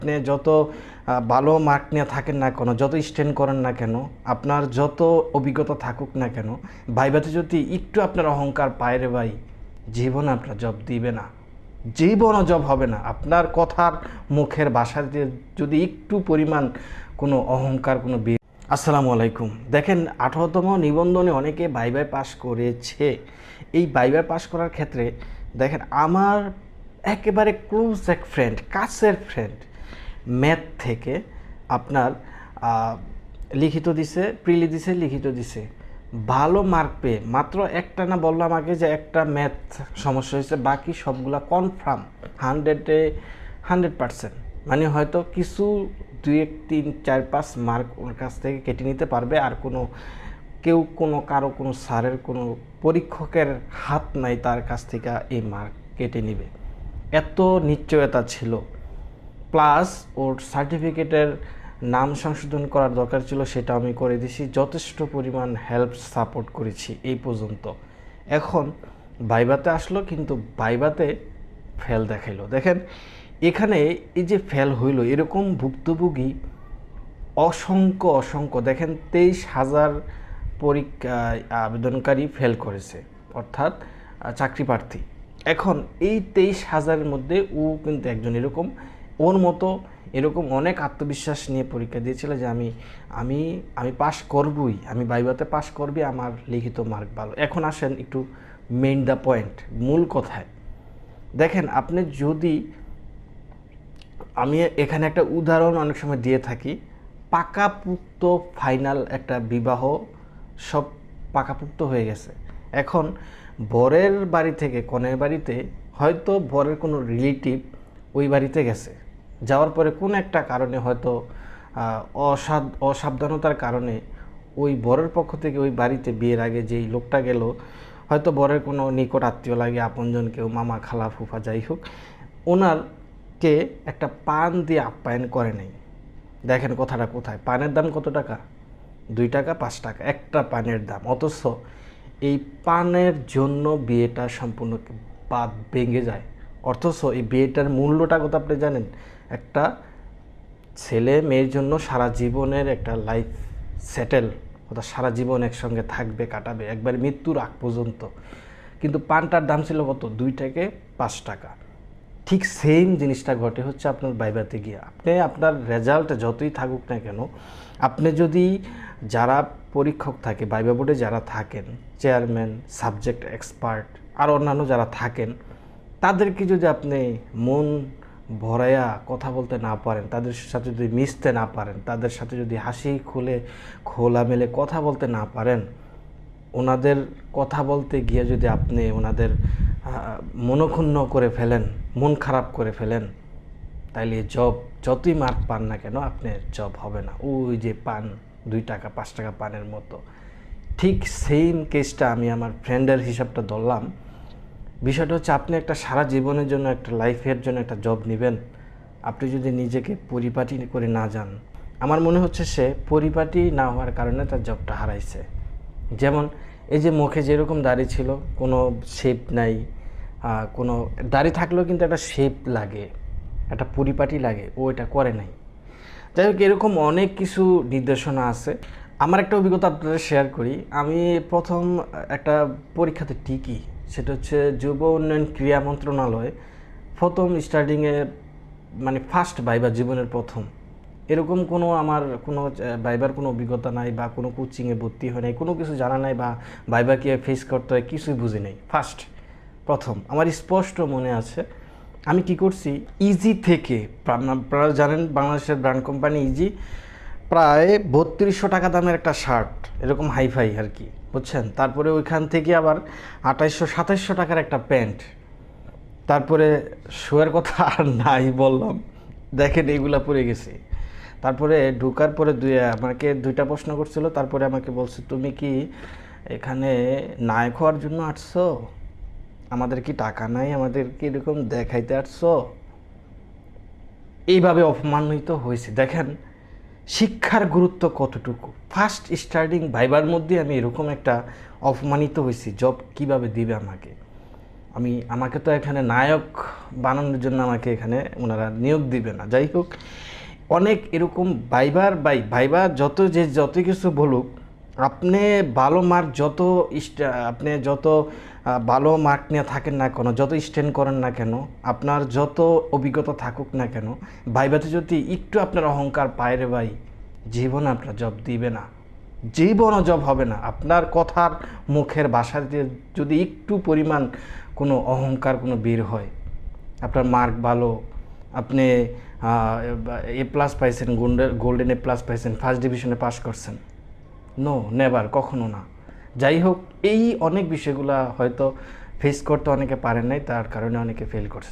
আপনি যত ভালো মার্ক নিয়ে থাকেন না কেন, যত স্ট্যান্ড করেন না কেন, আপনার যত অভিজ্ঞতা থাকুক না কেন, ভাইভাতে যদি একটু আপনার অহংকার পায় রে ভাই, জীবন আপনার জব দিবে না, জীবনও জব হবে না। আপনার কথার মুখের ভাষাতে যদি একটু পরিমাণ কোনো অহংকার, কোনো আসসালামু আলাইকুম। দেখেন, 18তম নিবন্ধনে অনেকে ভাইভায় পাস করেছে। এই ভাইভায় পাস করার ক্ষেত্রে দেখেন, আমার একেবারে ক্লোজ এক ফ্রেন্ড, কাছের ফ্রেন্ড, ম্যাথ থেকে আপনার লিখিত দিছে, প্রিলি দিছে, লিখিত দিছে, ভালো মার্ক পেয়ে মাত্র একটা না বললাম আগে যে একটা ম্যাথ সমস্যা হয়েছে, বাকি সবগুলা কনফার্ম 100% মানে হয়তো কিছু 2 1 3 4 5 মার্ক ওর কাছ থেকে কেটে নিতে পারবে, আর কেউ কারো কোনো স্যারের কোনো পরীক্ষকের হাত নাই তার কাছ থেকে এই মার্ক কেটে নিবে, এত নিশ্চয়তা ছিল। প্লাস ওর সার্টিফিকেটের নাম সংশোধন করার দরকার ছিল, সেটা আমি করে দিছি, যথেষ্ট পরিমাণ হেল্প সাপোর্ট করেছি এই পর্যন্ত। এখন ভাইভাতে আসলো, কিন্তু ভাইভাতে ফেল দেখাইলো। দেখেন, এখানে এই যে ফেল হইল, এরকম ভুক্তভোগী অসংখ্য দেখেন, 23,000 পরীক্ষা আবেদনকারী ফেল করেছে, অর্থাৎ চাকরি প্রার্থী। এখন এই 23,000-এর মধ্যে ও কিন্তু একজন এরকম, ওর মতো এরকম অনেক আত্মবিশ্বাস নিয়ে পরীক্ষা দিয়েছিল যে আমি আমি আমি পাস করবই, আমি ভাইভাতে পাস করবি, আমার লিখিত মার্ক ভালো। এখন আসেন একটু মেইন দ্য পয়েন্ট, মূল কথায়। দেখেন, আপনি যদি, আমি এখানে একটা উদাহরণ অনেক সময় দিয়ে থাকি, পাকাপুক্ত ফাইনাল একটা বিবাহ, সব পাকাপুক্ত হয়ে গেছে। এখন বরের বাড়ি থেকে কনের বাড়িতে হয়তো বরের কোনো রিলেটিভ ওই বাড়িতে গেছে, যাওয়ার পরে কোনো একটা কারণে হয়তো অসাবধানতার কারণে ওই বরের পক্ষ থেকে ওই বাড়িতে বিয়ের আগে যেই লোকটা গেল, হয়তো বরের কোনো নিকট আত্মীয় লাগে, আপনজন কেউ, মামা খালা ফুফা যাই হোক, ওনারকে একটা পান দিয়ে আপ্যায়ন করে নেই। দেখেন কথাটা কোথায়, পানের দাম কত টাকা? 2 টাকা 5 টাকা একটা পানের দাম, অথচ এই পানের জন্য বিয়েটা সম্পূর্ণ বাদ ভেঙে যায়। অথচ এই বিয়েটার মূল্যটা কত আপনি জানেন? একটা ছেলে মেয়ের জন্য সারা জীবনের একটা লাইফ সেটেল, অর্থাৎ সারা জীবন একসঙ্গে থাকবে, কাটাবে, একবার মৃত্যুর আগ পর্যন্ত। কিন্তু পানটার দাম ছিল কত? 2 থেকে 5 টাকা। ঠিক সেম জিনিসটা ঘটে হচ্ছে আপনার ভাইভাতে গিয়ে। আপনি আপনার রেজাল্ট যতই থাকুক না কেন, আপনি যদি, যারা পরীক্ষক থাকে ভাইভা বোর্ডে, যারা থাকেন চেয়ারম্যান, সাবজেক্ট এক্সপার্ট আর অন্যান্য যারা থাকেন, তাদেরকে যদি আপনি মন ভরাইয়া কথা বলতে না পারেন, তাদের সাথে যদি মিশতে না পারেন, তাদের সাথে যদি হাসি খুলে খোলামেলে কথা বলতে না পারেন, ওনাদের কথা বলতে গিয়ে যদি আপনি ওনাদের মনক্ষুণ্ণ করে ফেলেন, মন খারাপ করে ফেলেন, তাইলে জব যতই মার্ক পান না কেন, আপনার জব হবে না। ওই যে পান, 2 টাকা 5 টাকা পানের মতো। ঠিক সেম কেসটা আমি আমার ফ্রেন্ডের হিসাবটা ধরলাম। বিষয়টা হচ্ছে, আপনি একটা সারা জীবনের জন্য, একটা লাইফের জন্য একটা জব নেবেন, আপনি যদি নিজেকে পরিপাটি করে না যান, আমার মনে হচ্ছে সে পরিপাটি না হওয়ার কারণে তার জবটা হারাইছে। যেমন এই যে মুখে যেরকম দাড়ি ছিল, কোনো শেপ নাই, কোনো দাড়ি থাকলেও কিন্তু একটা শেপ লাগে, একটা পরিপাটি লাগে, ও এটা করে নাই। যাই হোক, এরকম অনেক কিছু নির্দেশনা আছে। আমার একটা অভিজ্ঞতা আপনাদের শেয়ার করি। আমি প্রথম একটা পরীক্ষাতে টিকি, সেটা হচ্ছে যুব উন্নয়ন ক্রীড়া মন্ত্রণালয়, প্রথম স্টার্টিংয়ে, মানে ফার্স্ট ভাইবা, জীবনের প্রথম। এরকম কোনো আমার কোনো ভাইবার কোনো অভিজ্ঞতা নাই, বা কোনো কোচিংয়ে ভর্তি হয় নাই, কোনো কিছু জানা নাই, বা ভাইবা কী ফেস করতে হয় কিছুই বুঝি নাই। প্রথম আমার স্পষ্ট মনে আছে, আমি কি করছি, ইজি থেকে, আপনারা জানেন বাংলাদেশের ব্র্যান্ড কোম্পানি ইজি, প্রায় 3200 টাকা দামের একটা শার্ট, এরকম হাইফাই আর কি, বুঝছেন। তারপরে ওইখান থেকে আবার 2800 টাকার একটা প্যান্ট, তারপরে শোয়ের কথা আর নাই বললাম, দেখেন এগুলা পরে গেছি। তারপরে ঢোকার পরে আমাকে 2টা প্রশ্ন করছিল, তারপরে আমাকে বলছে, তুমি কি এখানে নায়ক হওয়ার জন্য আসছো? আমাদের কি টাকা নাই? আমাদের কি এরকম দেখাইতে আসছো? এইভাবে অপমানিত হয়েছে। দেখেন শিক্ষার গুরুত্ব কতটুকু। ফার্স্ট স্টার্টিং ভাইবার মধ্যে আমি এরকম একটা অপমানিত হয়েছি, জব কিভাবে দিবে আমাকে। আমাকে তো এখানে নায়ক বানানোর জন্য আমাকে এখানে ওনারা নিয়োগ দিবে না। যাই হোক, অনেক এরকম ভাইবার যত কিছু বলুক, আপনি ভালো মার্ক আপনি যত ভালো মার্ক নিয়ে থাকেন না কেন, যত স্ট্যান্ড করেন না কেন, আপনার যত অভিজ্ঞতা থাকুক না কেন, ভাইবাতে যদি একটু আপনার অহংকার পায় রে ভাই, জীবন আপনার জব দিবে না, জীবনও জব হবে না। আপনার কথার মুখের ভাষাতে যদি একটু পরিমাণ কোনো অহংকার কোনো বের হয়, আপনার মার্ক ভালো, আপনি A+ পাইছেন, গোল্ডেন A+ পাইছেন, ফার্স্ট ডিভিশনে পাস করছেন, নো, নেভার, কখনো না। যাই হোক, এই অনেক বিষয়গুলা হয়তো ফেস করতে অনেকে পারেন নাই, তার কারণে অনেকে ফেল করছে।